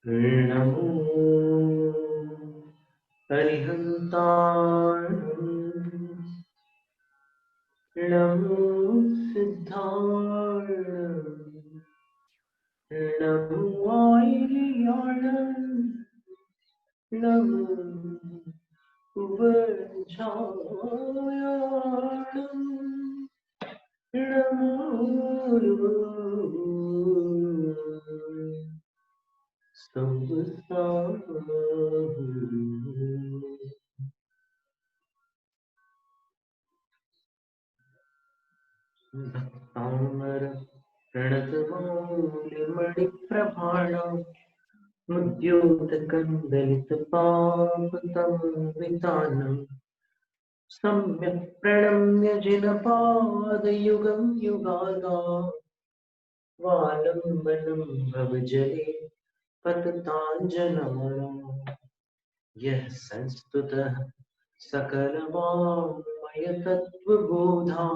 नमो अरिहन्ताणं नमो सिद्धाणं नमो आयर्याणं नमो उवझायाणं नमो भक्तामर प्रणतमौलिमणिप्रभाणां मुद्योतकन्दलितपापतं सम्यक् प्रणम्य जिनपादयुगं युगागा वालम्बनं भवजले पतताञ्जनमणो यः संस्तुतः सकलवाङ्मयतत्त्वबोधा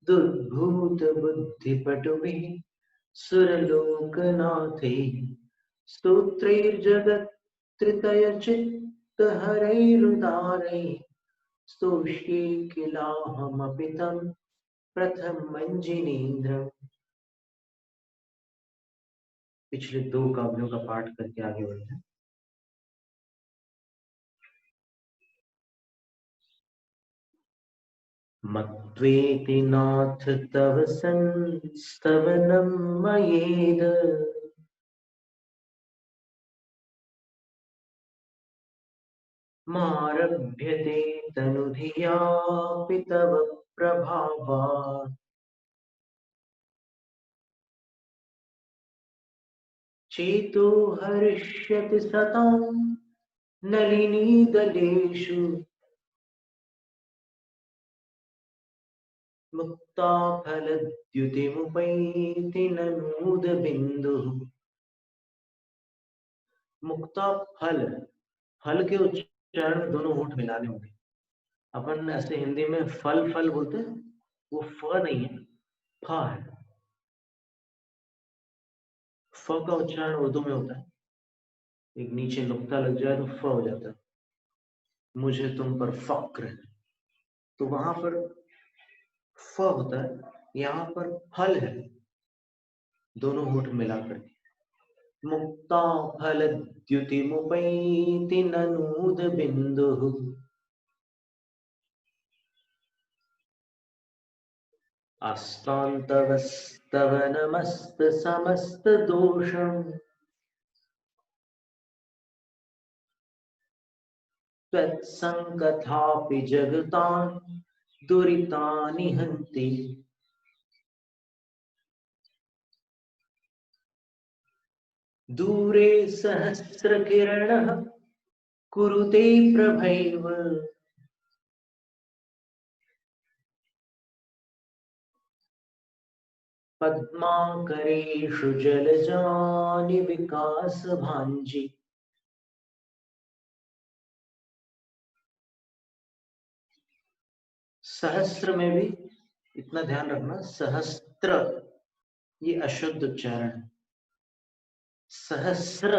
दुर्भूतबुद्धिपटुभिः सुरलोकनाथैः स्तोत्रैर्जगत्त्रितयचित्तहरैरुदारैः स्तोष्ये किलाहमपि तं प्रथमञ्जिनीन्द्रम्। पिछले 2 काव्यों का पाठ करके आगे बढ़ते हैं। मत्वेति नाथ तव संस्तवनं मयेद मारभ्यते तनुधियापि तव प्रभावात् चेतो हरिष्यति सतां नलिनीदलेषु मुक्ताफलद्युतिमुपैति ननूदबिन्दुः। मुक्ता फल, फल के उच्चारण में दोनों होंठ मिलाने होंगे। अपन ऐसे हिंदी में फल फल बोलते हैं, वो फ नहीं है, फ है। फ का उच्चारण उर्दू में होता है, एक नीचे नुक्ता लग जाए तो फ हो जाता है। मुझे तुम पर फक्र है, तो वहां पर फ होता है, यहाँ पर फल है, दोनों होठ मिलाकर। मुक्ता फल द्युतिमुपैति ननूद बिंदुः। अस्तान्तवस्तव नमस्त समस्त दोषम् त्वत्संकथापि जगतां दुरितानि हन्ति। दूरे सहस्रकिरणः कुरुते प्रभैव पद्माकरेषु जलजानि विकासभाञ्जि। सहस्र में भी इतना ध्यान रखना, सहस्त्र ये अशुद्ध उच्चारण है। सहस्र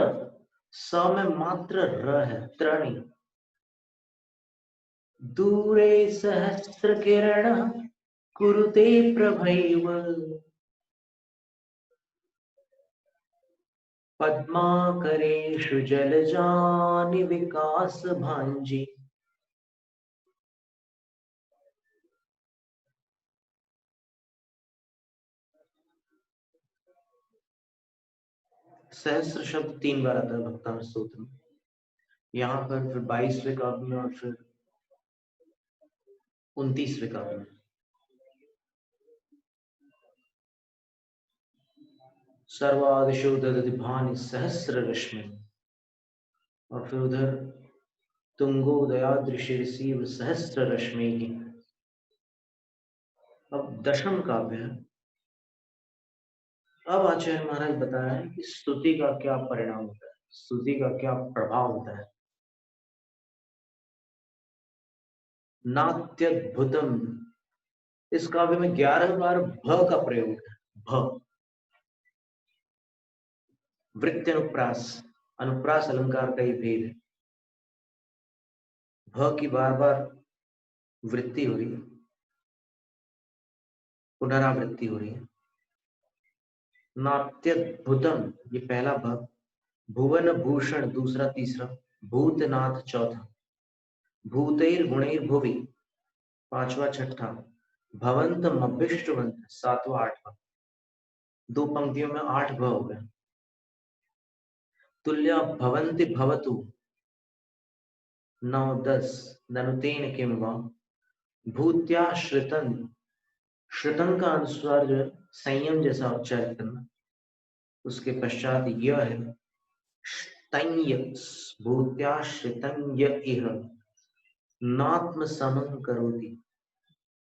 स में मात्र र है, त्र नहीं। दूरे सहस्र किरण कुरुते प्रभैव पद्माकरेषु जलजानि विकास भांजी। सहस्र शब्द 3 बार आता है भक्तान स्तोत्र में, यहाँ पर फिर 22वें काव्य में और फिर 29वें काव्य में। सर्वादिशो ददति भानि सहस्र रश्मि, और फिर उधर तुंगोदयाद्रिशीर्षीव सहस्र रश्मि की। अब दशम काव्य है। अब आचार्य महाराज बता रहे हैं कि स्तुति का क्या परिणाम होता है, स्तुति का क्या प्रभाव होता है। नात्यद्भुतम, इस काव्य में 11 बार भ का प्रयोग है। भ वृत्त्यनुप्रास, अनुप्रास अलंकार का ही भेद है। भ की बार बार वृत्ति हो रही है, पुनरावृत्ति हो रही है। नात्यद्भुतम ये पहला भ, भुवन भूषण दूसरा तीसरा, भूतनाथ चौथा, भूतैर गुणैर भुवि पांचवा छठा, भवंतम अभिष्टवंत सातवां आठवां। दो पंक्तियों में 8 भ हो गए। तुल्या भवन्ति भवतु 9 10, ननुतेन किम वा, भूत्या श्रितन, श्रितन का अनुस्वार जो है संयम जैसा उच्चारित करना, उसके पश्चात यह है श्तन्य, भूत्या श्रितन्य इह नात्म समं करोति।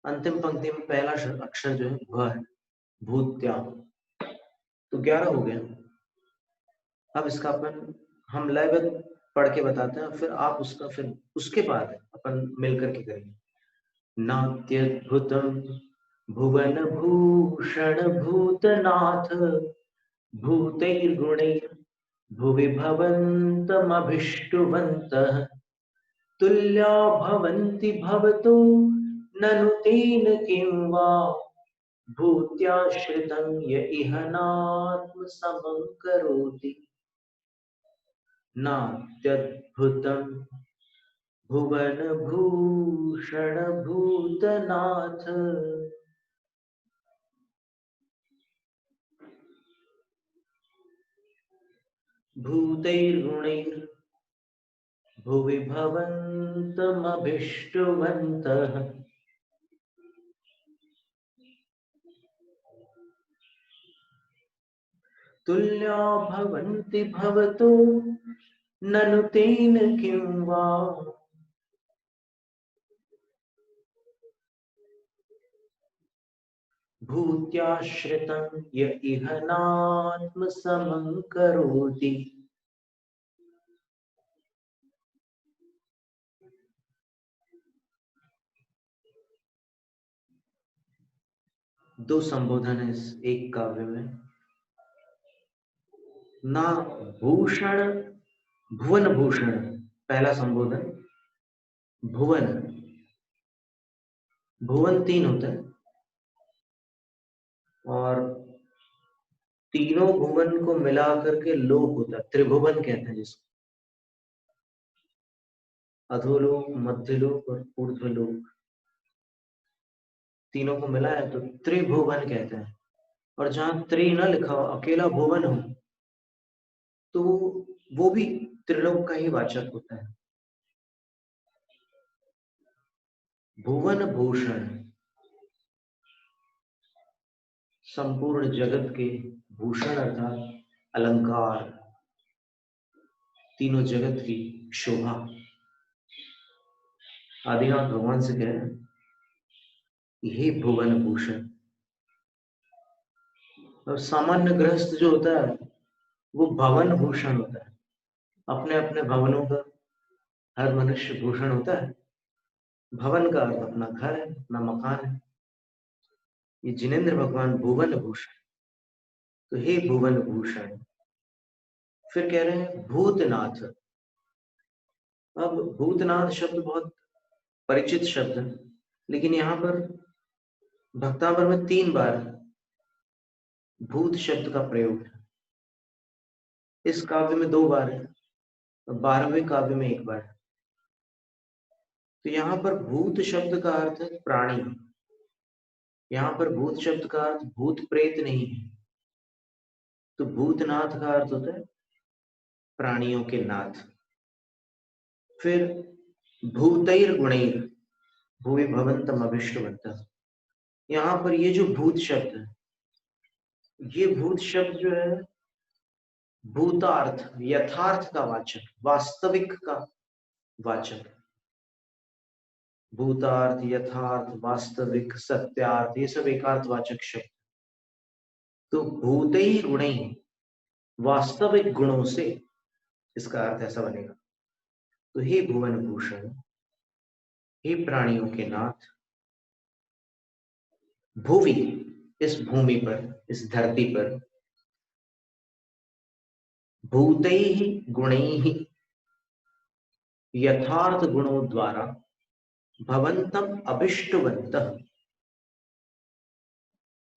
अंतिम पंक्ति में पहला अक्षर जो है भ है, भूत्या। तो 11 हो गया। अब इसका अपन हम लयबद्ध पढ़ के बताते हैं, फिर आप उसका फिर उसके बाद अपन मिलकर के करेंगे। नात्यद्भुतम भुवन भूषण भूतनाथ, भूतैर्गुणैर भुवि भवन्तमभिष्टुवन्तः, तुल्या भवन्ति भवतो ननु तेन किं वा, भूत्याश्रितं य इह नात्म समं करोति। नात्यद्भुतं भुवन भूषण भूतनाथ, भूतैर्गुणैर भुवि भवन्तमभिष्टुवन्तः, तुल्या भवन्ति भवतो ननु तेन किं वा, भूत्याश्रितं य इह नात्म समं करोति। दो संबोधन है इस एक काव्य में। ना भूषण भुवन भूषण पहला संबोधन, भुवन भुवन 3 होता है और तीनों भुवन को मिलाकर के लोक होता है, त्रिभुवन कहते हैं जिसको, अधोलोक मध्यलोक और ऊर्ध्वलोक, तीनों को मिला है तो त्रिभुवन कहते हैं। और जहां त्रि न लिखा हो, अकेला भुवन हो, तो वो भी त्रिलोक का ही वाचक होता है। भुवन भूषण संपूर्ण जगत के भूषण अर्थात अलंकार, तीनों जगत की शोभा। आदिनाथ भगवान से कह रहे हैं हे भुवन भूषण। और सामान्य गृहस्थ जो होता है वो भवन भूषण होता है। अपने अपने भवनों का हर मनुष्य भूषण होता है। भवन का अर्थ अपना घर है, अपना मकान है। ये जिनेंद्र भगवान भुवन भूषण, तो हे भुवन भूषण। फिर कह रहे हैं भूतनाथ। अब भूतनाथ शब्द बहुत परिचित शब्द है, लेकिन यहाँ पर भक्तावर में 3 बार भूत शब्द का प्रयोग है। इस काव्य में 2 बार है, 12वें काव्य में 1 बार है। तो यहाँ पर भूत शब्द का अर्थ है प्राणी। यहाँ पर भूत शब्द का अर्थ भूत प्रेत नहीं है। तो भूतनाथ का अर्थ होता है प्राणियों के नाथ। फिर भूतैर गुणैर भुवि भवन्तम अभिष्टवन्तः। यहाँ पर ये जो भूत शब्द है, ये भूत शब्द जो है भूतार्थ, यथार्थ का वाचक, वास्तविक का वाचक। भूतार्थ, यथार्थ, वास्तविक, सत्यार्थ, ये सब एकार्थवाचक शब्द। तो भूतै गुणै, वास्तविक गुणों से, इसका अर्थ ऐसा बनेगा। तो हे भुवन भूषण, हे प्राणियों के नाथ, भुवि इस भूमि पर, इस धरती पर, भूतैः गुणैः यथार्थ गुणों द्वारा भवन्तम अभिष्टवन्तः।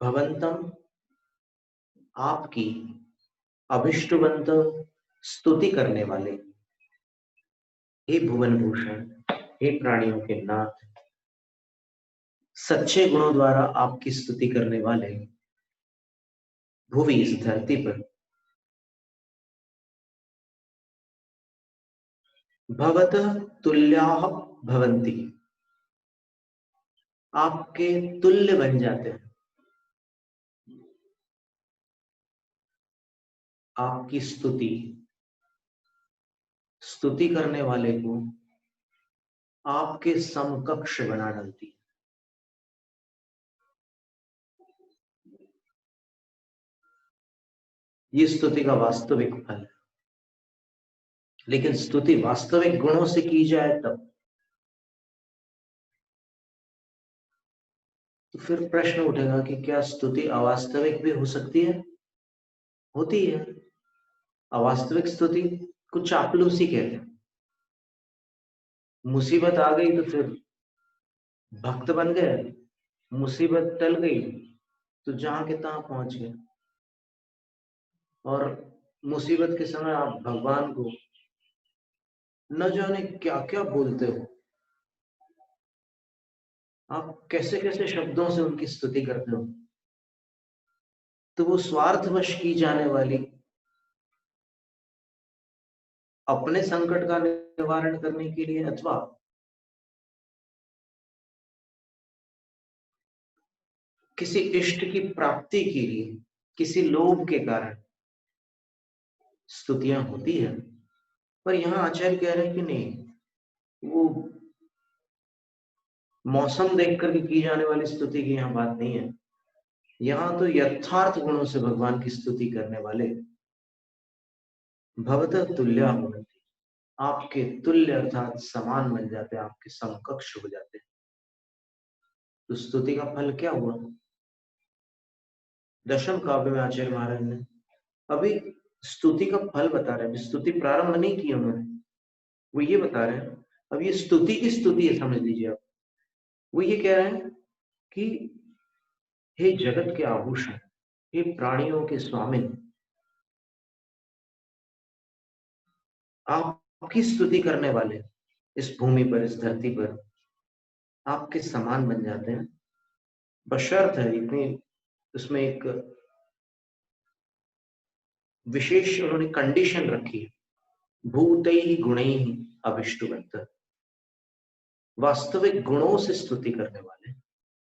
भवन्तम आपकी, अभिष्टवंत स्तुति करने वाले, हे भुवन भूषण, हे प्राणियों के नाथ, सच्चे गुणों द्वारा आपकी स्तुति करने वाले, भुवि इस धरती पर, भवतः तुल्याः भवन्ति, आपके तुल्य बन जाते हैं। आपकी स्तुति, स्तुति करने वाले को आपके समकक्ष बना डालती। ये स्तुति का वास्तविक फल है। लेकिन स्तुति वास्तविक गुणों से की जाए तब तो फिर प्रश्न उठेगा कि क्या स्तुति अवास्तविक भी हो सकती है? होती है। अवास्तविक स्तुति को चापलूसी कहते हैं। मुसीबत आ गई तो फिर भक्त बन गए, मुसीबत टल गई तो जहां के तहां पहुंच गए, और मुसीबत के समय आप भगवान को न जाने क्या क्या बोलते हो, आप कैसे कैसे शब्दों से उनकी स्तुति करते हो। तो वो स्वार्थवश की जाने वाली, अपने संकट का निवारण करने के लिए अथवा किसी इष्ट की प्राप्ति के लिए, किसी लोभ के कारण स्तुतियां होती है। पर यहाँ आचार्य कह रहे हैं कि नहीं, वो मौसम देख करके की जाने वाली स्तुति की यहाँ बात नहीं है। यहाँ तो यथार्थ गुणों से भगवान की स्तुति करने वाले भवतः तुल्या भवन्ति, आपके तुल्य अर्थात समान बन जाते हैं, आपके समकक्ष हो जाते हैं। तो स्तुति का फल क्या हुआ? दशम काव्य में आचार्य महाराज ने अभी स्तुति का फल बता रहे हैं। स्तुति प्रारंभ नहीं की उन्होंने, वो ये बता रहे हैं, अब ये स्तुति की स्तुति है, समझ लीजिए आप। वो ये कह रहे हैं कि हे जगत के आभूषण, हे प्राणियों के स्वामी, आपकी स्तुति करने वाले इस भूमि पर, इस धरती पर आपके समान बन जाते हैं। बशर्त है, इतनी उसमें एक विशेष उन्होंने कंडीशन रखी है, भूतैः गुणैः अभिष्टवन्तः, वास्तविक गुणों से स्तुति करने वाले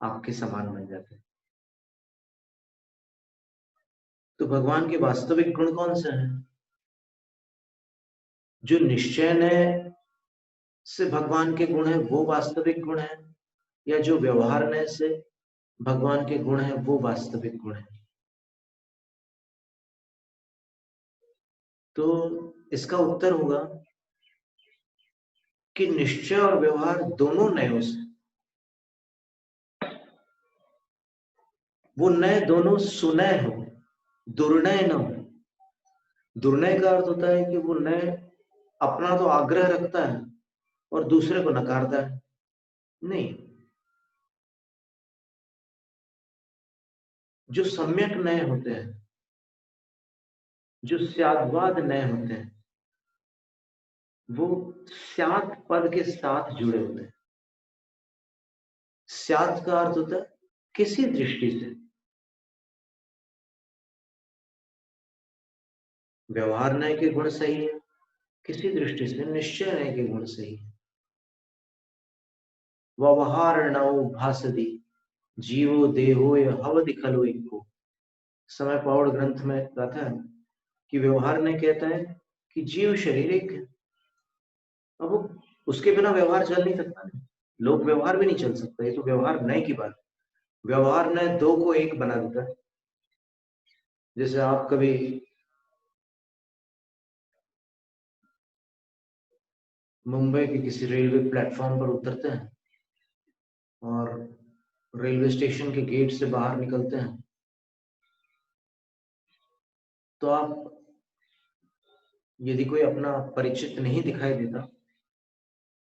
आपके समान बन जाते हैं। तो भगवान के वास्तविक गुण कौन से हैं? जो निश्चय नय से भगवान के गुण है वो वास्तविक गुण है, या जो व्यवहार नय से भगवान के गुण है वो वास्तविक गुण है? तो इसका उत्तर होगा कि निश्चय और व्यवहार दोनों नयों से, वो नय दोनों सुनय हो, दुर्नय न हो। दुर्नय का अर्थ होता है कि वो नय अपना तो आग्रह रखता है और दूसरे को नकारता है। नहीं, जो सम्यक नय होते हैं, जो स्याद्वाद नय होते हैं, वो स्यात् पद के साथ जुड़े होते हैं। स्यात् का अर्थ होता है किसी दृष्टि से। व्यवहार नय के गुण सही है, किसी दृष्टि से निश्चय नय के गुण सही है। व्यवहार नौ भासदी जीवो देहो हवदि खलो इको। समय पौड़ ग्रंथ में कहता है कि व्यवहार नय कहता है कि जीव शरीर एक है। अब वो उसके बिना व्यवहार चल नहीं सकता ना, लोक व्यवहार भी नहीं चल सकता। ये तो व्यवहार नय की बात। व्यवहार नय दो को एक बना देता है। जैसे आप कभी मुंबई के किसी रेलवे प्लेटफॉर्म पर उतरते हैं और रेलवे स्टेशन के गेट से बाहर निकलते हैं, तो आप यदि कोई अपना परिचित नहीं दिखाई देता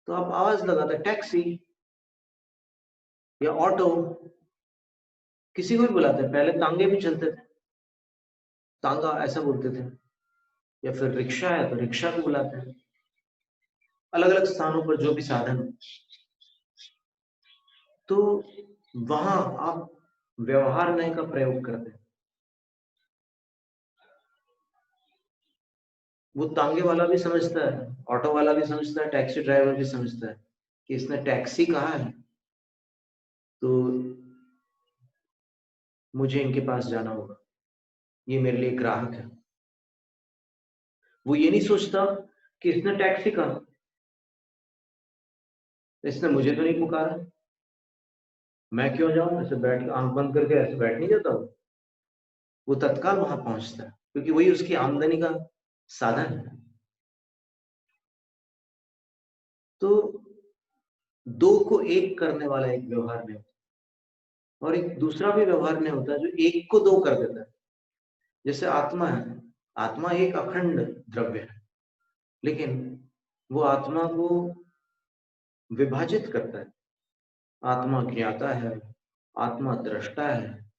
तो आप आवाज लगाते, टैक्सी या ऑटो, किसी को भी बुलाते। पहले तांगे भी चलते थे, तांगा ऐसा बोलते थे, या फिर रिक्शा है तो रिक्शा को बुलाते हैं। अलग अलग स्थानों पर जो भी साधन, तो वहां आप व्यवहार नय का प्रयोग करते हैं। वो तांगे वाला भी समझता है, ऑटो वाला भी समझता है, टैक्सी ड्राइवर भी समझता है कि इसने टैक्सी कहा है तो मुझे इनके पास जाना होगा, ये मेरे लिए ग्राहक है। वो ये नहीं सोचता कि इसने टैक्सी कहा, इसने मुझे तो नहीं पुकारा, मैं क्यों जाऊं, ऐसे बैठ आंख बंद करके ऐसे बैठ नहीं जाता। वो तत्काल वहां पहुंचता है क्योंकि वही उसकी आमदनी का साधन है। तो दो को एक करने वाला एक व्यवहार नहीं होता, और एक दूसरा भी व्यवहार नहीं होता जो एक को दो कर देता है। जैसे आत्मा है, आत्मा एक अखंड द्रव्य है, लेकिन वो आत्मा को विभाजित करता है। आत्मा ज्ञाता है, आत्मा दृष्टा है।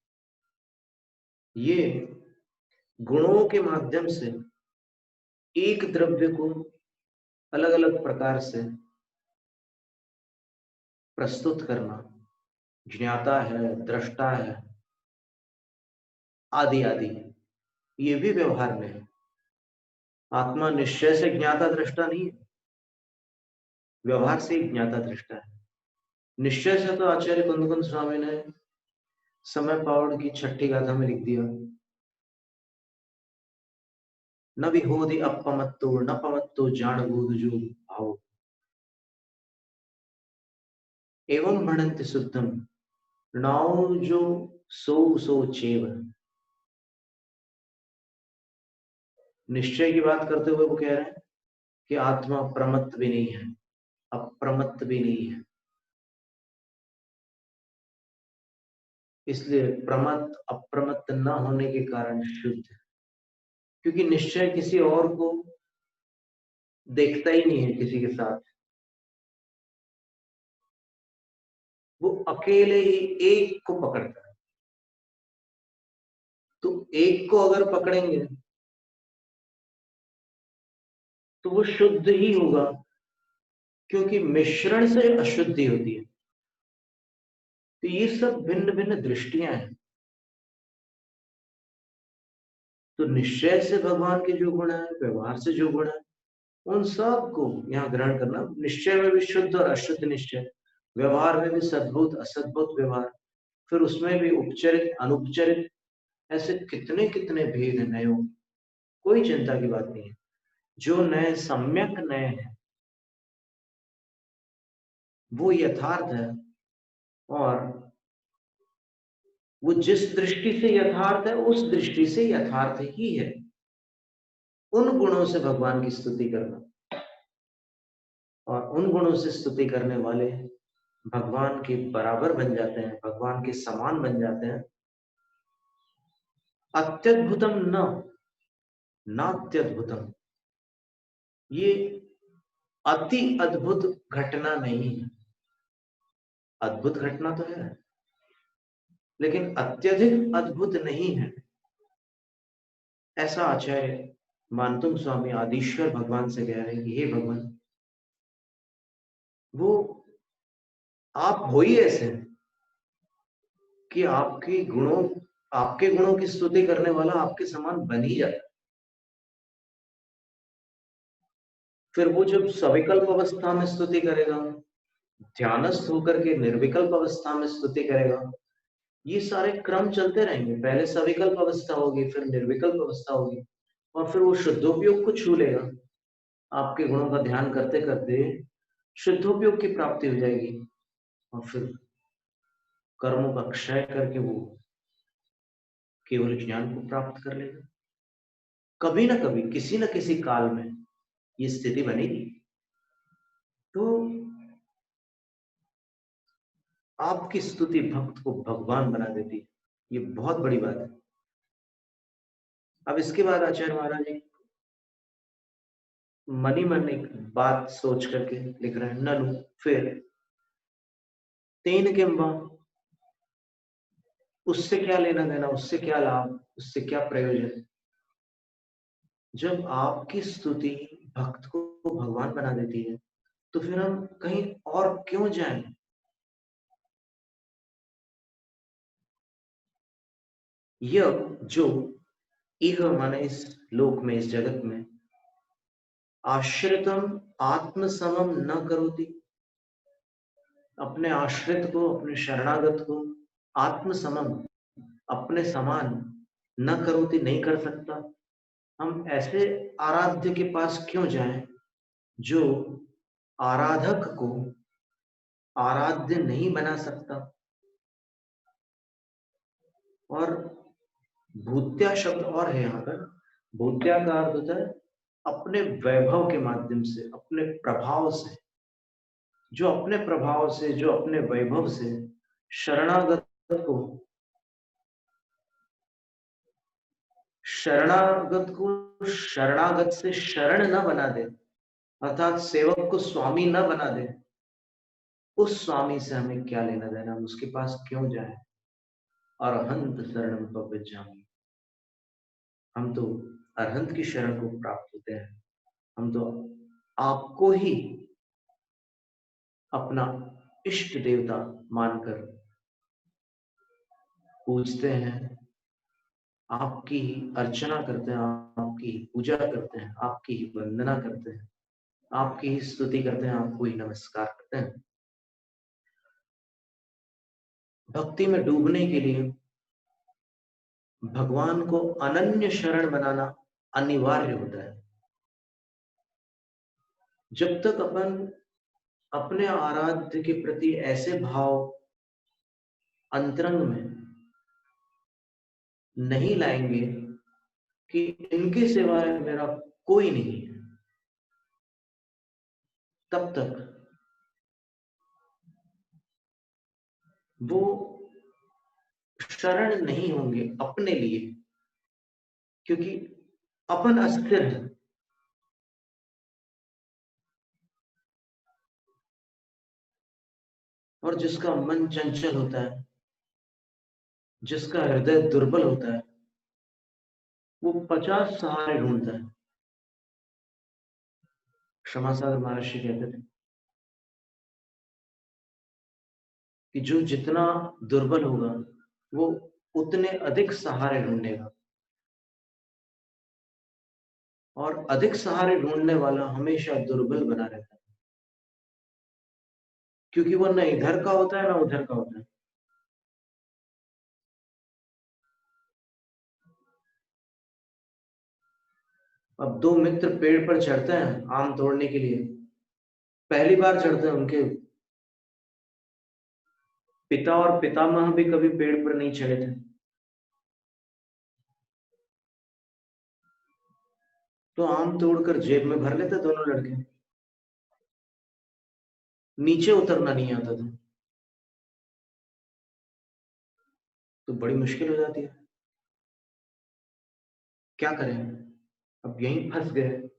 ये गुणों के माध्यम से एक द्रव्य को अलग अलग प्रकार से प्रस्तुत करना, ज्ञाता है, दृष्टा है, आदि आदि, ये भी व्यवहार में है। आत्मा निश्चय से ज्ञाता दृष्टा नहीं है, व्यवहार से ही ज्ञाता दृष्टा है। निश्चय से तो आचार्य कुंदकुंद स्वामी ने समय पावड़ की छठी गाथा में लिख दिया, न विहोधि अपमत्तो न पमत्तो जान बोध जो भाव एवं भणंति शुद्धम नाव जो सो सो चेव। निश्चय की बात करते हुए वो कह रहे हैं कि आत्मा प्रमत्त भी नहीं है, अप्रमत्त भी नहीं है। इसलिए प्रमत्त अप्रमत्त न होने के कारण शुद्ध है, क्योंकि निश्चय किसी और को देखता ही नहीं है किसी के साथ, वो अकेले ही एक को पकड़ता है। तो एक को अगर पकड़ेंगे तो वो शुद्ध ही होगा, क्योंकि मिश्रण से अशुद्धि होती है। तो ये सब भिन्न भिन्न दृष्टियां हैं। तो निश्चय से भगवान के जो गुण है, व्यवहार से जो गुण है, उन सब को यहाँ ग्रहण करना। निश्चय में भी शुद्ध और अशुद्ध निश्चय, व्यवहार में भी सद्भुत असद्भुत व्यवहार, फिर उसमें भी उपचरित अनुपचरित, ऐसे कितने कितने भेद हैं नयों। कोई चिंता की बात नहीं है। जो नए सम्यक नए हैं वो यथार्थ है, और वो जिस दृष्टि से यथार्थ है उस दृष्टि से यथार्थ ही है। उन गुणों से भगवान की स्तुति करना, और उन गुणों से स्तुति करने वाले भगवान के बराबर बन जाते हैं, भगवान के समान बन जाते हैं। अत्यद्भुतम न नात्यद्भुतम, ये अति अद्भुत घटना नहीं है। अद्भुत घटना तो है, लेकिन अत्यधिक अद्भुत नहीं है। ऐसा आचार्य मानतुंग स्वामी आदिश्वर भगवान से कह रहे हैं कि हे भगवान, वो आप हो ही ऐसे कि आपके गुणों की स्तुति करने वाला आपके समान बन ही जाता है। फिर वो जब सविकल्प अवस्था में स्तुति करेगा, ध्यानस्थ होकर के निर्विकल्प अवस्था में स्तुति करेगा, ये सारे क्रम चलते रहेंगे। पहले सविकल्प अवस्था होगी, फिर निर्विकल्प अवस्था होगी, और फिर वो शुद्धोपयोग को छू लेगा। आपके गुणों का ध्यान करते करते शुद्धोपयोग की प्राप्ति हो जाएगी, और फिर कर्मों का क्षय करके वो केवल ज्ञान को प्राप्त कर लेगा। कभी ना कभी किसी न किसी काल में ये स्थिति बनेगी। तो आपकी स्तुति भक्त को भगवान बना देती है, ये बहुत बड़ी बात है। अब इसके बाद आचार्य महाराज जी मनी मन एक बात सोच करके लिख रहे हैं, ननु फिर तेन किंबा, उससे क्या लेना देना, उससे क्या लाभ, उससे क्या प्रयोजन। जब आपकी स्तुति भक्त को भगवान बना देती है तो फिर हम कहीं और क्यों जाएं। यह जो इह माने इस लोक में, इस जगत में, आश्रितम आत्मसमम न करोति, अपने आश्रित को, अपने शरणागत को आत्मसमम, अपने समान न करोति, नहीं कर सकता। हम ऐसे आराध्य के पास क्यों जाएं जो आराधक को आराध्य नहीं बना सकता। और भूत्या शब्द और है यहाँ पर। भूत्या का अर्थ होता है अपने वैभव के माध्यम से, अपने प्रभाव से, जो अपने प्रभाव से, जो अपने वैभव से शरणागत को शरणागत से शरण न बना दे, अर्थात सेवक को स्वामी न बना दे, उस स्वामी से हमें क्या लेना देना, हम उसके पास क्यों जाए। अरहंत शरणम पवज्जामि, हम तो अरहंत की शरण को प्राप्त होते हैं। हम तो आपको ही अपना इष्ट देवता मानकर पूजते हैं, आपकी ही अर्चना करते हैं, आपकी ही पूजा करते हैं, आपकी ही वंदना करते हैं, आपकी ही स्तुति करते हैं, आपको ही नमस्कार करते हैं। भक्ति में डूबने के लिए भगवान को अनन्य शरण बनाना अनिवार्य होता है। जब तक अपन अपने आराध्य के प्रति ऐसे भाव अंतरंग में नहीं लाएंगे कि इनके सिवाय मेरा कोई नहीं है, तब तक वो शरण नहीं होंगे अपने लिए, क्योंकि अपन अस्थिर है। और जिसका मन चंचल होता है, जिसका हृदय दुर्बल होता है, वो 50 सहारे ढूंढता है। क्षमासागर महर्षि कहते थे कि जो जितना दुर्बल होगा वो उतने अधिक सहारे ढूंढेगा, और अधिक सहारे ढूंढने वाला हमेशा दुर्बल बना रहता है, क्योंकि वो न इधर का होता है ना उधर का होता है। अब दो मित्र पेड़ पर चढ़ते हैं आम तोड़ने के लिए, पहली बार चढ़ते हैं, उनके पिता और पितामह भी कभी पेड़ पर नहीं चढ़े थे, तो आम तोड़कर जेब में भर लेते दोनों लड़के, नीचे उतरना नहीं आता था, तो बड़ी मुश्किल हो जाती है। क्या करें, अब यहीं फंस गए,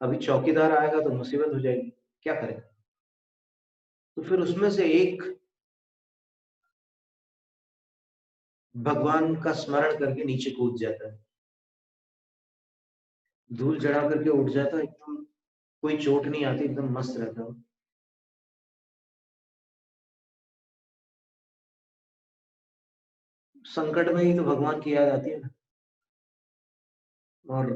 अभी चौकीदार आएगा तो मुसीबत हो जाएगी, क्या करें। तो फिर उसमें से एक भगवान का स्मरण करके नीचे कूद जाता है, धूल चढ़ा करके उठ जाता है, एकदम कोई चोट नहीं आती, एकदम मस्त रहता है। संकट में ही तो भगवान की याद आती है ना, और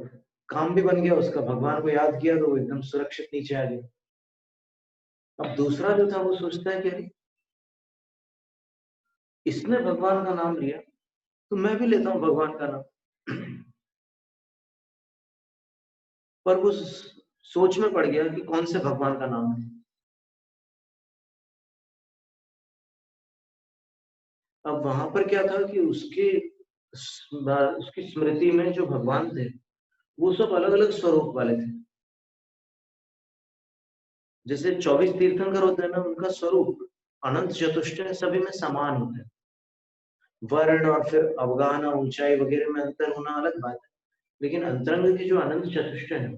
काम भी बन गया उसका, भगवान को याद किया तो वो एकदम सुरक्षित नीचे आ गया। अब दूसरा जो था वो सोचता है कि अरे इसने भगवान का नाम लिया तो मैं भी लेता हूं भगवान का नाम। पर वो सोच में पड़ गया कि कौन से भगवान का नाम है। अब वहां पर क्या था कि उसकी स्मृति में जो भगवान थे वो सब अलग अलग स्वरूप वाले थे। जैसे 24 तीर्थंकर होते हैं ना, उनका स्वरूप अनंत चतुष्टय सभी में समान होता है। वर्ण और फिर अवगाहन, ऊंचाई वगैरह में अंतर होना अलग बात है, लेकिन अंतरंग की जो अनंत चतुष्टय है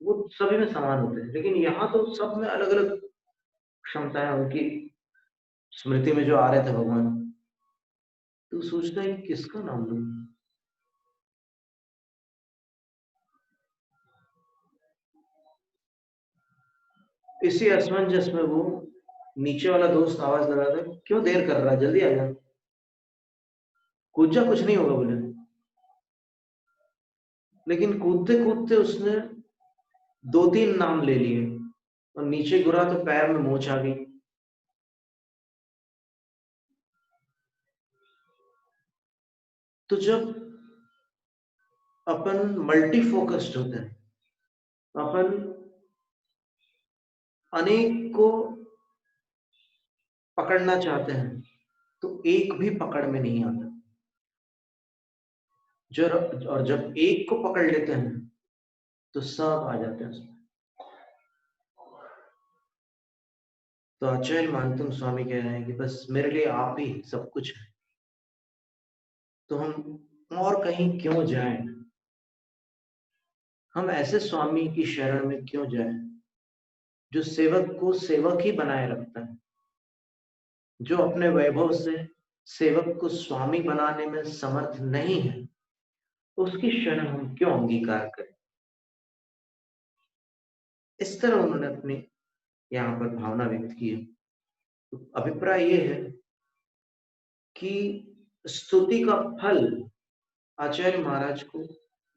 वो सभी में समान होते हैं, लेकिन यहाँ तो सब में अलग अलग क्षमताएं उनकी स्मृति में जो आ रहे थे भगवान। तो सोचता है किसका नाम लूं। इसी असमंजस में वो नीचे वाला दोस्त आवाज लगा था, क्यों देर कर रहा है, जल्दी आ जा, कूद जा, कुछ नहीं होगा बोले। लेकिन कूदते कूदते उसने 2-3 नाम ले लिए और नीचे गिरा तो पैर में मोच आ गई। तो जब अपन मल्टी फोकस्ड होते हैं, अपन अनेक को पकड़ना चाहते हैं, तो एक भी पकड़ में नहीं आता। और जब एक को पकड़ लेते हैं तो सब आ जाते हैं उसमें। तो आचार्य मानतुम स्वामी कह रहे हैं कि बस मेरे लिए आप ही सब कुछ है, तो हम और कहीं क्यों जाएं, हम ऐसे स्वामी की शरण में क्यों जाएं जो सेवक को सेवक ही बनाए रखता है, जो अपने वैभव से सेवक को स्वामी बनाने में समर्थ नहीं है, उसकी शरण हम क्यों अंगीकार करें। इस तरह उन्होंने अपनी यहाँ पर भावना व्यक्त की है। तो अभिप्राय ये है कि स्तुति का फल आचार्य महाराज को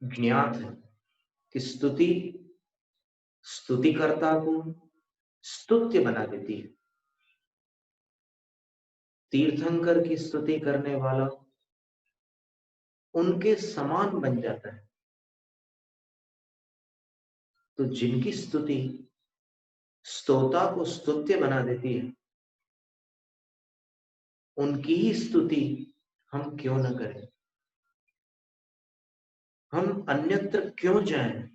ज्ञात है कि स्तुति स्तुतिकर्ता को स्तुत्य बना देती है। तीर्थंकर की स्तुति करने वाला उनके समान बन जाता है। तो जिनकी स्तुति स्तोता को स्तुत्य बना देती है, उनकी ही स्तुति हम क्यों न करें। हम अन्यत्र क्यों जाएं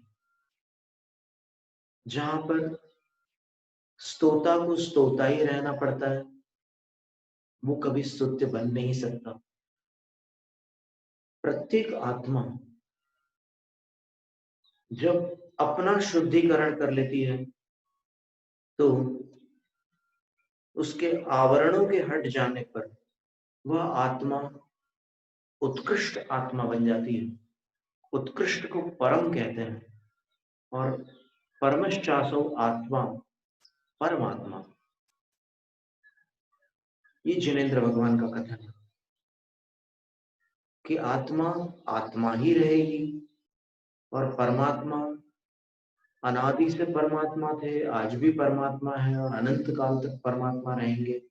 जहां पर स्तोता को स्तोता ही रहना पड़ता है, वो कभी स्तुत्य बन नहीं सकता। प्रत्येक आत्मा जब अपना शुद्धिकरण कर लेती है तो उसके आवरणों के हट जाने पर वह आत्मा उत्कृष्ट आत्मा बन जाती है। उत्कृष्ट को परम कहते हैं और परमश्चासो आत्मा परमात्मा, ये जिनेन्द्र भगवान का कथन है कि आत्मा आत्मा ही रहेगी और परमात्मा अनादि से परमात्मा थे, आज भी परमात्मा है और अनंत काल तक परमात्मा रहेंगे।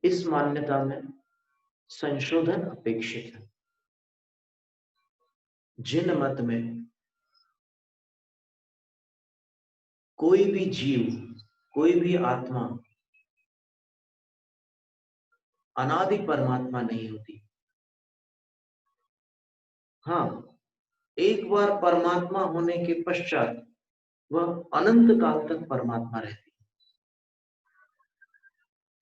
इस मान्यता में संशोधन अपेक्षित है। जिन मत में कोई भी जीव, कोई भी आत्मा अनादि परमात्मा नहीं होती, हाँ, एक बार परमात्मा होने के पश्चात वह अनंत काल तक परमात्मा रहती,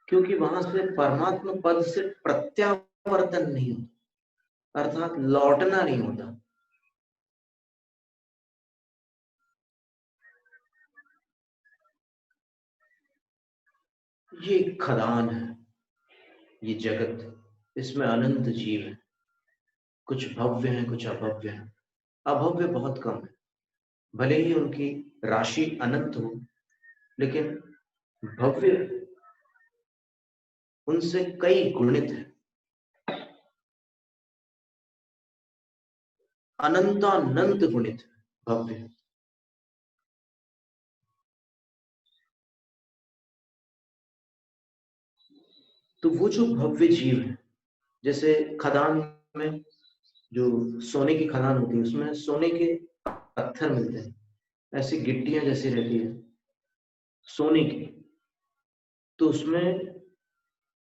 क्योंकि वहां से परमात्मा पद से प्रत्यावर्तन नहीं होता, अर्थात लौटना नहीं होता। ये एक खदान है, ये जगत, इसमें अनंत जीव है, कुछ भव्य हैं, कुछ अभव्य हैं। अभव्य बहुत कम है, भले ही उनकी राशि अनंत हो, लेकिन भव्य उनसे कई गुणित है। अनंतानंत गुणित भव्य। तो वो जो भव्य जीव है, जैसे खदान में जो सोने की खदान होती है, उसमें सोने के पत्थर मिलते हैं, ऐसी गिट्टियां जैसी रहती है सोने की, तो उसमें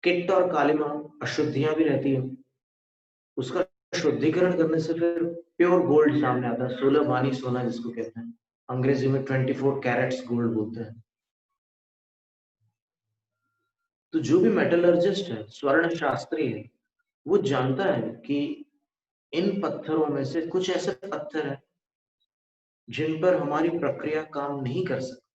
किट और कालिमा अशुद्धियां भी रहती है। उसका शुद्धिकरण करने से फिर प्योर गोल्ड सामने आता है, 16 बानी सोना जिसको कहते हैं, अंग्रेजी में 24 कैरेट्स गोल्ड बोलते हैं। तो जो भी मेटलर्जिस्ट है, स्वर्ण शास्त्री है, वो जानता है कि इन पत्थरों में से कुछ ऐसे पत्थर है जिन पर हमारी प्रक्रिया काम नहीं कर सकती।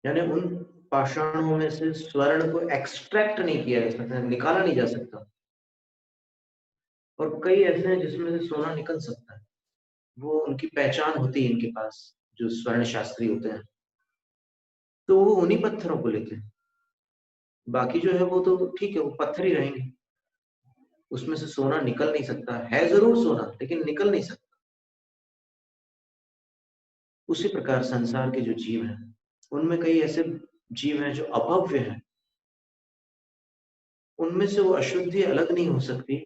यानी उन पाषाणों में से स्वर्ण को एक्सट्रैक्ट नहीं किया जा सकता, निकाला नहीं जा सकता। और कई ऐसे हैं जिसमें से सोना निकल सकता है, वो उनकी पहचान होती है इनके पास, जो स्वर्ण शास्त्री होते हैं, तो वो उन्हीं पत्थरों को लेते हैं। बाकी जो है वो तो ठीक है, वो पत्थर ही रहेंगे, उसमें से सोना निकल नहीं सकता है, जरूर सोना, लेकिन निकल नहीं सकता। उसी प्रकार संसार के जो जीव हैं, उनमें कई ऐसे जीव हैं जो अभव्य हैं, उनमें से वो अशुद्धि अलग नहीं हो सकती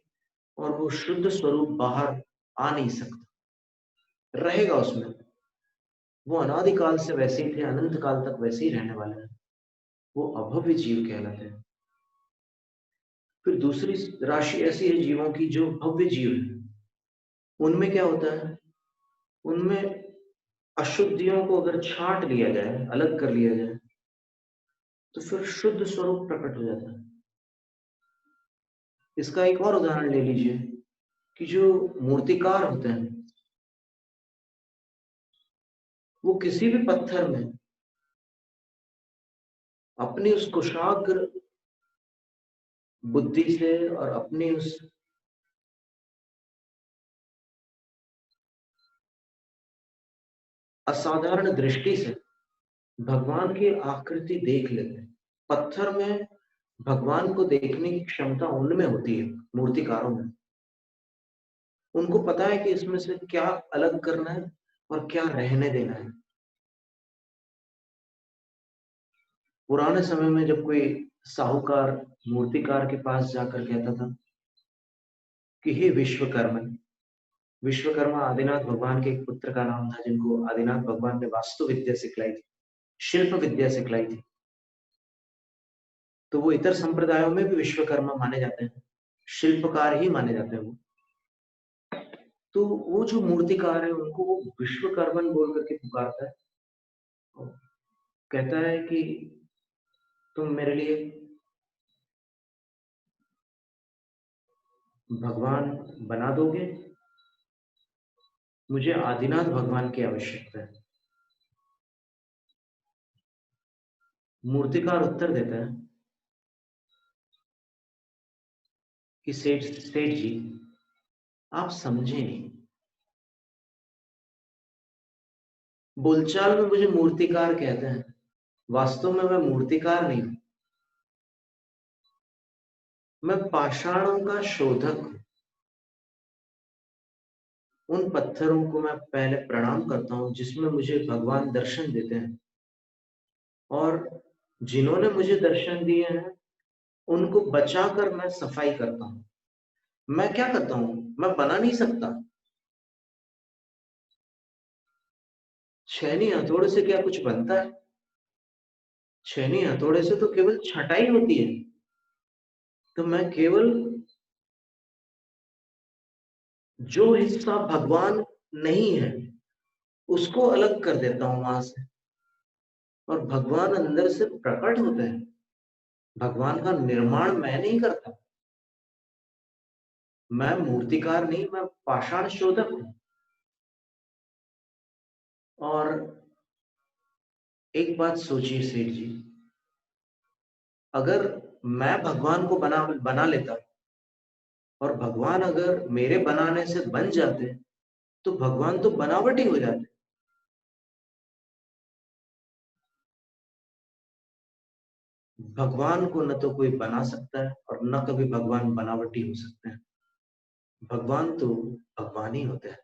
और वो शुद्ध स्वरूप बाहर आ नहीं सकता, रहेगा उसमें। वो अनादिकाल से वैसे ही थे, अनंत काल तक वैसे ही रहने वाले हैं, वो अभव्य जीव कहलाते हैं। फिर दूसरी राशि ऐसी है जीवों की जो भव्य जीव है। उनमें क्या होता है, उनमें अशुद्धियों को अगर छांट लिया जाए, अलग कर लिया जाए, तो फिर शुद्ध स्वरूप प्रकट हो जाता है। इसका एक और उदाहरण ले लीजिए कि जो मूर्तिकार होते हैं, वो किसी भी पत्थर में अपनी उस कुशाग्र बुद्धि से और अपनी उस असाधारण दृष्टि से भगवान की आकृति देख लेते हैं। पत्थर में भगवान को देखने की क्षमता उनमें होती है, मूर्तिकारों में। उनको पता है कि इसमें से क्या अलग करना है और क्या रहने देना है। पुराने समय में जब कोई साहूकार मूर्तिकार के पास जाकर कहता था कि हे विश्वकर्मा, विश्वकर्मा आदिनाथ भगवान के एक पुत्र का नाम था, जिनको आदिनाथ भगवान ने वास्तु विद्या सिखलाई थी, शिल्प विद्या सिखलाई थी। तो वो इतर संप्रदायों में भी विश्वकर्मा माने जाते हैं, शिल्पकार ही माने जाते हैं वो। तो वो जो मूर्तिकार है, उनको वो विश्वकर्मन बोल करके पुकारता है, कहता है कि तुम मेरे लिए भगवान बना दोगे, मुझे आदिनाथ भगवान की आवश्यकता है। मूर्तिकार उत्तर देता है कि सेठ सेठ जी, आप समझे नहीं। बोलचाल में मुझे मूर्तिकार कहते हैं, वास्तव में मैं मूर्तिकार नहीं हूं, मैं पाषाणों का शोधक हूं। उन पत्थरों को मैं पहले प्रणाम करता हूं जिसमें मुझे भगवान दर्शन देते हैं, और जिन्होंने मुझे दर्शन दिए हैं उनको बचाकर मैं सफाई करता हूं। मैं क्या करता हूं, मैं बना नहीं सकता। छेनी हथौड़े से क्या कुछ बनता है? छेनी हथौड़े से तो केवल छटाई होती है। तो मैं केवल जो हिस्सा भगवान नहीं है उसको अलग कर देता हूं वहां से, और भगवान अंदर से प्रकट होते हैं। भगवान का निर्माण मैं नहीं करता, मैं मूर्तिकार नहीं, मैं पाषाण शोधक हूं। और एक बात सोचिए सेठ जी, अगर मैं भगवान को बना लेता और भगवान अगर मेरे बनाने से बन जाते, तो भगवान तो बनावटी हो जाते। भगवान को न तो कोई बना सकता है और न कभी भगवान बनावटी हो सकते हैं। भगवान तो भगवान ही होते हैं।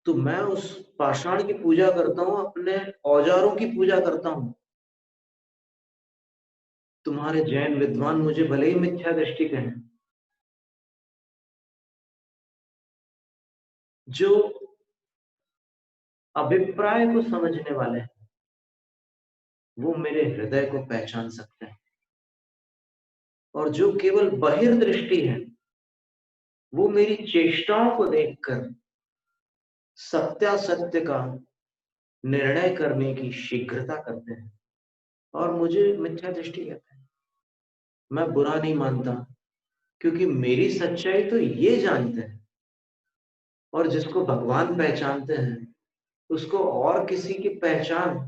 तो मैं उस पाषाण की पूजा करता हूं, अपने औजारों की पूजा करता हूं। तुम्हारे जैन विद्वान मुझे भले ही मिथ्या दृष्टि कहें, जो अभिप्राय को समझने वाले हैं, वो मेरे हृदय को पहचान सकते हैं। और जो केवल बहिर्दृष्टि है, वो मेरी चेष्टाओं को देखकर सत्यासत्य का निर्णय करने की शीघ्रता करते हैं और मुझे मिथ्या दृष्टि कहते हैं। मैं बुरा नहीं मानता, क्योंकि मेरी सच्चाई तो ये जानते हैं, और जिसको भगवान पहचानते हैं उसको और किसी की पहचान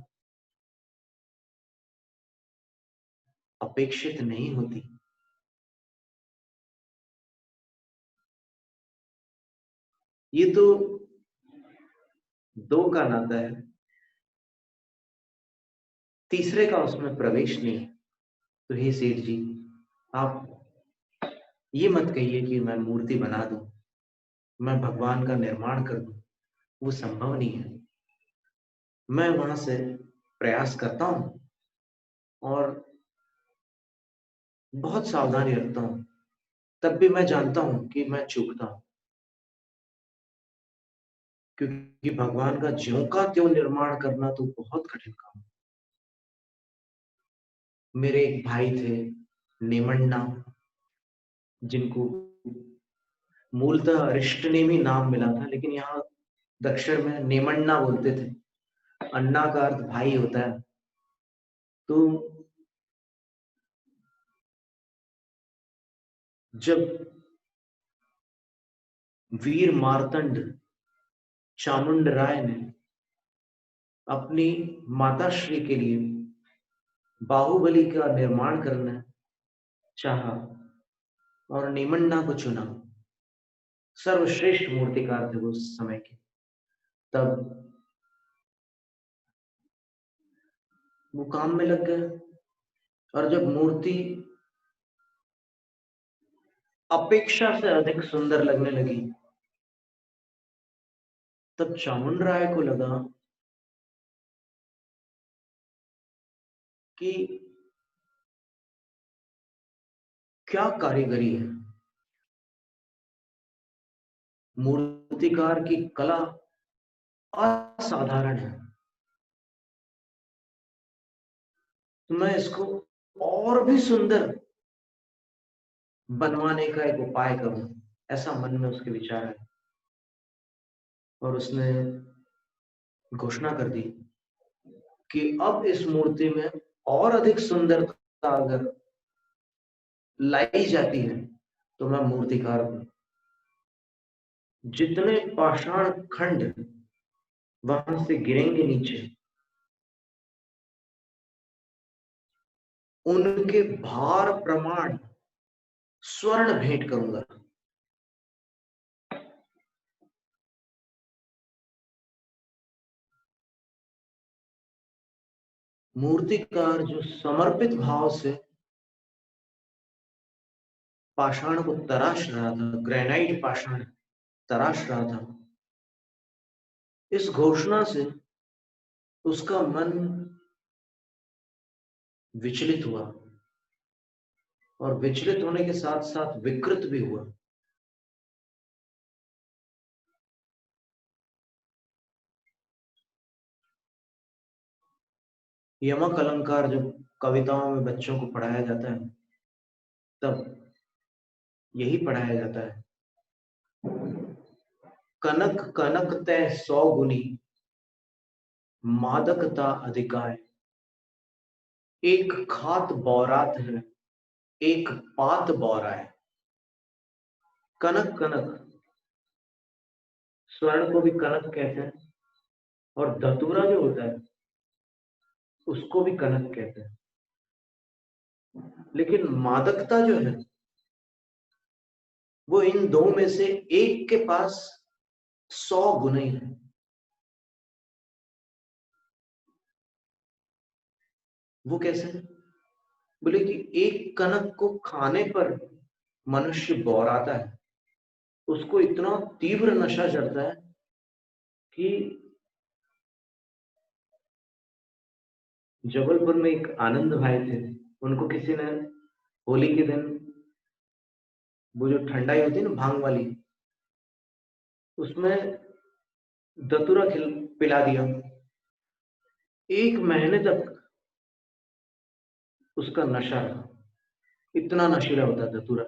अपेक्षित नहीं होती। ये तो दो का नाता है, तीसरे का उसमें प्रवेश नहीं। तो हे सेठ जी, आप ये मत कहिए कि मैं मूर्ति बना दूं, मैं भगवान का निर्माण कर दूं, वो संभव नहीं है। मैं वहां से प्रयास करता हूं और बहुत सावधानी रखता हूं, तब भी मैं जानता हूं कि मैं चूकता हूं, क्योंकि भगवान का ज्यों का त्यों निर्माण करना तो बहुत कठिन काम है। मेरे एक भाई थे नेमन्ना, जिनको मूलतः अरिष्टनेमी नाम मिला था, लेकिन यहाँ दक्षिण में नेमन्ना बोलते थे। अन्ना का अर्थ भाई होता है। तो जब वीर मार्तंड चामुंड राय ने अपनी माताश्री के लिए बाहुबली का निर्माण करना चाहा और नेमन्ना को चुना, सर्वश्रेष्ठ मूर्तिकार थे वो उस समय के, तब वो काम में लग गए। और जब मूर्ति अपेक्षा से अधिक सुंदर लगने लगी, तब चामुंड राय को लगा कि क्या कारीगरी है, मूर्तिकार की कला असाधारण है, तो मैं इसको और भी सुंदर बनवाने का एक उपाय करूं। ऐसा मन में उसके विचार है और उसने घोषणा कर दी कि अब इस मूर्ति में और अधिक सुंदरता अगर लाई जाती है तो मैं मूर्तिकार हूं। जितने पाषाण खंड वहां से गिरेंगे नीचे, उनके भार प्रमाण स्वर्ण भेंट करूंगा। मूर्तिकार जो समर्पित भाव से पाषाण को तराश रहा था, ग्रेनाइट पाषाण तराश रहा था, इस घोषणा से उसका मन विचलित हुआ और विचलित होने के साथ साथ विकृत भी हुआ। यमक अलंकार जब कविताओं में बच्चों को पढ़ाया जाता है तब यही पढ़ाया जाता है, कनक कनक तय 100 गुनी, मादकता अधिकाय, एक खात बौरात है, एक पात बौरा है। कनक कनक, स्वर्ण को भी कनक कहते हैं और धतूरा जो होता है उसको भी कनक कहते हैं, लेकिन मादकता जो है वो इन दो में से एक के पास 100 गुने है। वो कैसे? बोले कि एक कनक को खाने पर मनुष्य बौराता है, उसको इतना तीव्र नशा चढ़ता है कि जबलपुर में एक आनंद भाई थे, उनको किसी ने होली के दिन वो जो ठंडाई होती है ना भांग वाली, उसमें धतूरा पिला दिया। 1 महीने तक उसका नशा रहा, इतना नशीला होता धतूरा।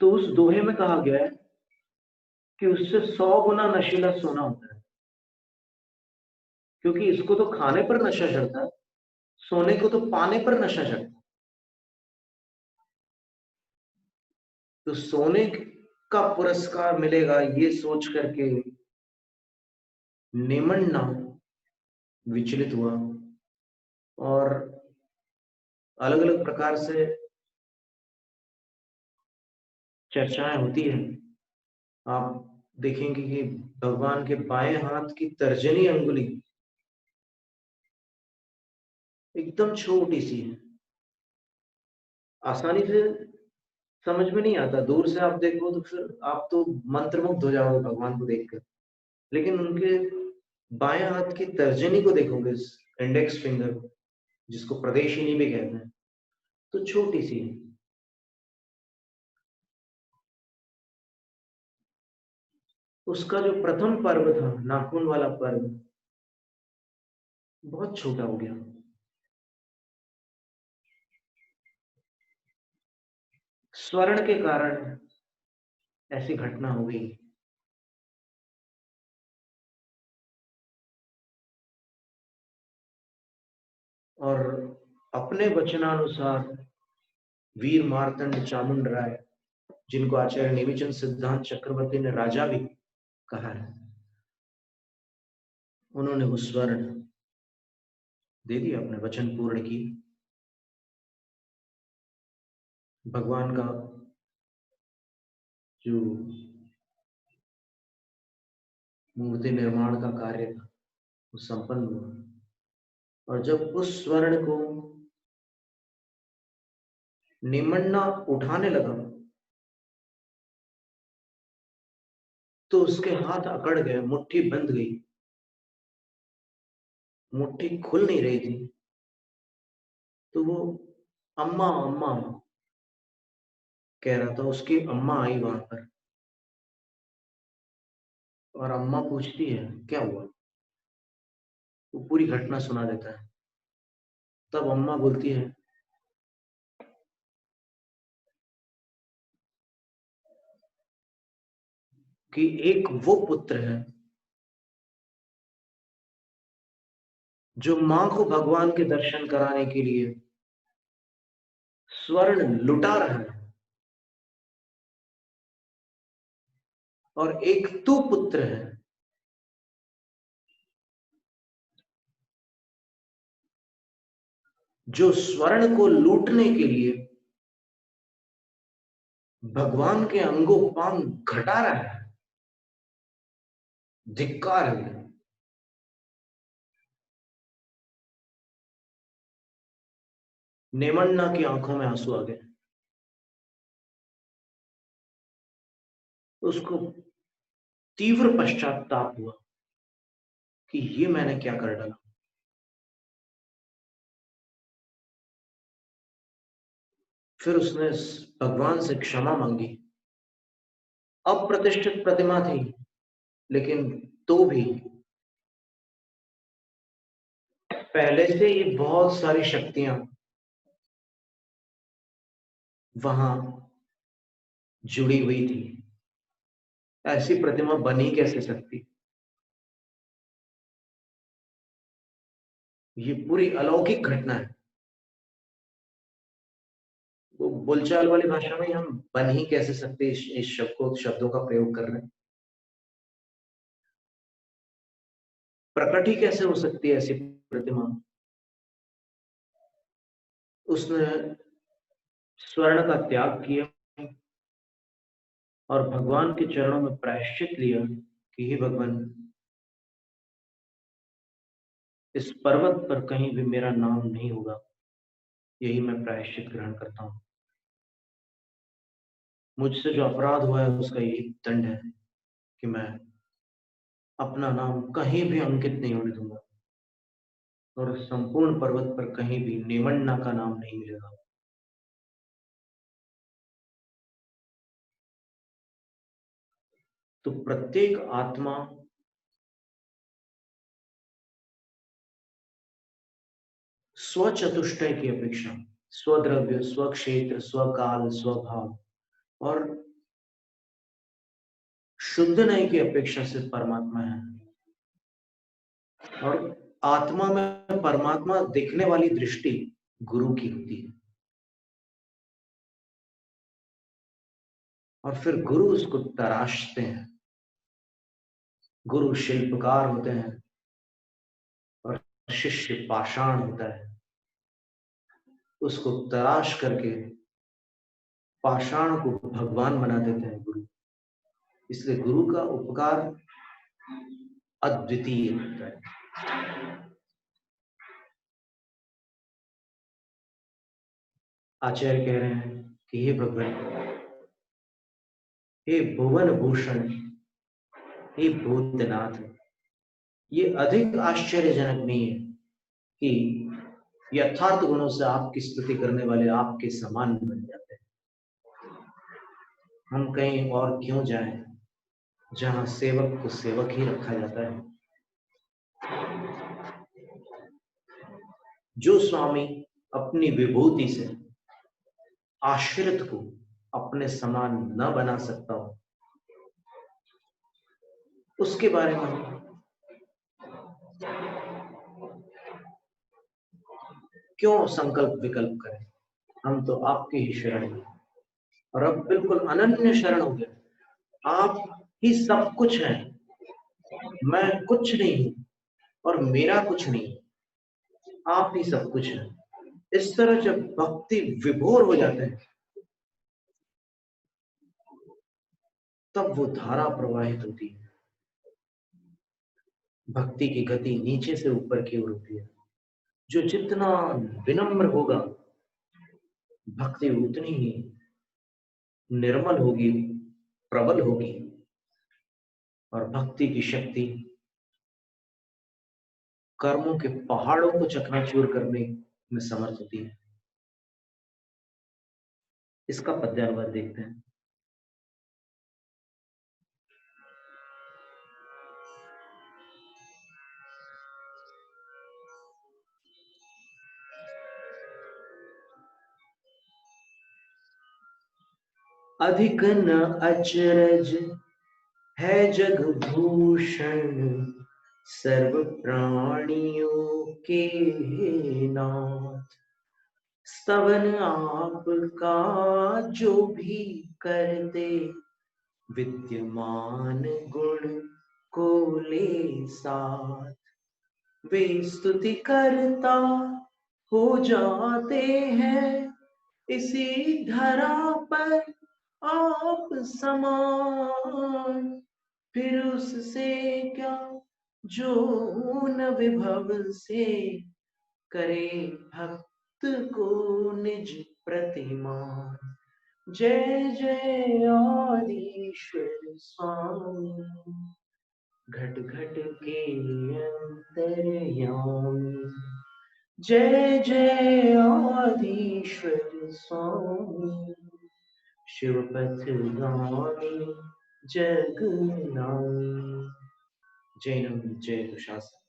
तो उस दोहे में कहा गया है कि उससे 100 गुना नशीला सोना होता है, क्योंकि इसको तो खाने पर नशा चढ़ता है, सोने को तो पाने पर नशा चढ़ता है। तो सोने का पुरस्कार मिलेगा ये सोच करके नेमन्ना विचलित हुआ और अलग अलग प्रकार से चर्चाएं होती है। आप देखेंगे कि भगवान के बाएं हाथ की तर्जनी अंगुली एकदम छोटी सी है, आसानी से समझ में नहीं आता। दूर से आप देखो तो फिर आप तो मंत्रमुग्ध हो जाओगे भगवान को देखकर, लेकिन उनके बाएं हाथ की तर्जनी को देखोगे, इंडेक्स फिंगर को, जिसको प्रदेशिनी भी कहते हैं, तो छोटी सी है। उसका जो प्रथम पर्व था, नाखून वाला पर्व, बहुत छोटा हो गया। स्वर्ण के कारण ऐसी घटना हो गई। और अपने वचनानुसार वीर मार्तंड चामुंड राय, जिनको आचार्य नेमिचंद सिद्धांत चक्रवर्ती ने राजा भी कहा है, उन्होंने वो स्वर्ण दे दिया, अपने वचन पूर्ण की। भगवान का जो मूर्ति निर्माण का कार्य था वो संपन्न हुआ। और जब उस स्वर्ण को निमन्ना उठाने लगा तो उसके हाथ अकड़ गए, मुट्ठी बंध गई, मुट्ठी खुल नहीं रही थी। तो वो अम्मा अम्मा कह रहा था। उसकी अम्मा आई वहां पर और अम्मा पूछती है क्या हुआ, वो पूरी घटना सुना देता है। तब अम्मा बोलती है कि एक वो पुत्र है जो मां को भगवान के दर्शन कराने के लिए स्वर्ण लुटा रहा है, और एक तू पुत्र है जो स्वर्ण को लूटने के लिए भगवान के अंगों पांग घटा रहा है। धिक्कार है। नेमन्ना की आंखों में आंसू आ गए। उसको तीव्र पश्चाताप हुआ कि ये मैंने क्या कर डाला। फिर उसने भगवान से क्षमा मांगी। अप्रतिष्ठित प्रतिमा थी, लेकिन तो भी पहले से ही बहुत सारी शक्तियां वहां जुड़ी हुई थी। ऐसी प्रतिमा बन ही कैसे सकती। ये पूरी अलौकिक घटना है। वो बोलचाल वाली भाषा में हम बन ही कैसे सकते इस शब्दों का प्रयोग कर रहे हैं। प्रकट ही कैसे हो सकती है ऐसी प्रतिमा। उसने स्वर्ण का त्याग किया और भगवान के चरणों में प्रायश्चित लिया कि हे भगवान, इस पर्वत पर कहीं भी मेरा नाम नहीं होगा, यही मैं प्रायश्चित ग्रहण करता हूं। मुझसे जो अपराध हुआ है उसका यही दंड है कि मैं अपना नाम कहीं भी अंकित नहीं होने दूंगा, और संपूर्ण पर्वत पर कहीं भी नेमन्ना का नाम नहीं मिलेगा। तो प्रत्येक आत्मा स्वचतुष्टय की अपेक्षा, स्वद्रव्य, स्वक्षेत्र, स्वकाल, स्वभाव और शुद्ध नय की अपेक्षा से परमात्मा है। और आत्मा में परमात्मा देखने वाली दृष्टि गुरु की होती है। और फिर गुरु उसको तराशते हैं। गुरु शिल्पकार होते हैं और शिष्य पाषाण होता है। उसको तराश करके पाषाण को भगवान बना देते हैं गुरु। इसलिए गुरु का उपकार अद्वितीय होता है। आचार्य कह रहे हैं कि हे भगवान, हे भुवन भूषण, हे भूतनाथ, ये अधिक आश्चर्यजनक नहीं है कि यथार्थ गुणों से आपकी स्तुति करने वाले आपके समान बन जाते हैं। हम कहीं और क्यों जाएं जहां सेवक को सेवक ही रखा जाता है। जो स्वामी अपनी विभूति से आश्रित को अपने समान न बना सकता हो, उसके बारे में क्यों संकल्प विकल्प करें। हम तो आपके ही शरण हैं और अब बिल्कुल अनन्य शरण हो गए। आप ही सब कुछ है, मैं कुछ नहीं हूं और मेरा कुछ नहीं, आप ही सब कुछ है। इस तरह जब भक्ति विभोर हो जाते हैं तब वो धारा प्रवाहित होती है। भक्ति की गति नीचे से ऊपर की ओर होती है। जो जितना विनम्र होगा भक्ति उतनी ही निर्मल होगी, प्रबल होगी और भक्ति की शक्ति कर्मों के पहाड़ों को चकनाचूर करने में समर्थ होती है। इसका पद्यानुवाद देखते हैं। अधिक न अचरज है जग भूषण, सर्व प्राणियों के नाथ। स्तवन आपका जो भी कर दे, विद्यमान गुण को ले साथ। वे स्तुति करता हो जाते हैं इसी धरा पर आप समान। फिर उससे क्या जो न विभव से करे भक्त को निज प्रतिमान। जय जय आदिश्वर स्वामी, घट घट के अंतर्यामी। जय जय आदिश्वर स्वामी, शिवपथ गामी जगनामी। जय नम जय दुशासन।